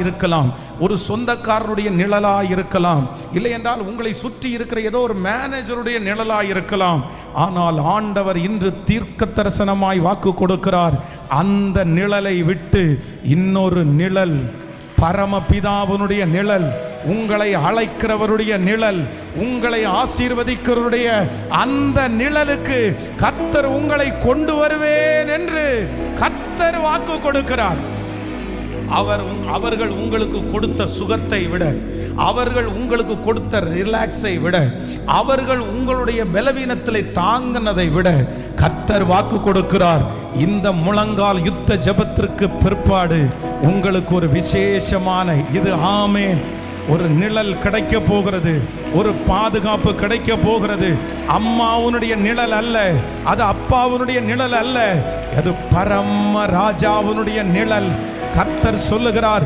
இருக்கலாம், ஒரு சொந்தக்காரனுடைய நிழலா இருக்கலாம், இல்லை என்றால் உங்களை சுற்றி இருக்கிற ஏதோ ஒரு மேனேஜருடைய நிழலா இருக்கலாம். ஆனால் ஆண்டவர் இன்று தீர்க்க தரிசனமாய் வாக்கு கொடுக்கிறார். அந்த நிழலை விட்டு இன்னொரு நிழல், பரமபிதாவினுடைய நிழல், உங்களை அழைக்கிறவருடைய நிழல், உங்களை ஆசீர்வதிக்கிறவருடைய அந்த நிழலுக்கு கர்த்தர் உங்களை கொண்டு வருவேன் என்று கர்த்தர் வாக்கு கொடுக்கிறார். அவர்கள் உங்களுக்கு கொடுத்த சுகத்தை விட, அவர்கள் உங்களுக்கு கொடுத்த ரிலாக்ஸை விட, அவர்கள் உங்களுடைய பலவீனத்திலே தாங்கினதை விட கர்த்தர் வாக்கு கொடுக்கிறார். இந்த முழங்கால் யுத்த ஜெபத்திற்கு பிற்பாடு உங்களுக்கு ஒரு விசேஷமான இது ஆமென், ஒரு நிழல் கிடைக்க போகிறது, ஒரு பாதுகாப்பு கிடைக்க போகிறது. அம்மாவுடைய நிழல் அல்ல, அது அப்பாவுடைய நிழல் அல்ல, அது பரம ராஜாவுடைய நிழல். கர்த்தர் சொல்லுகிறார்,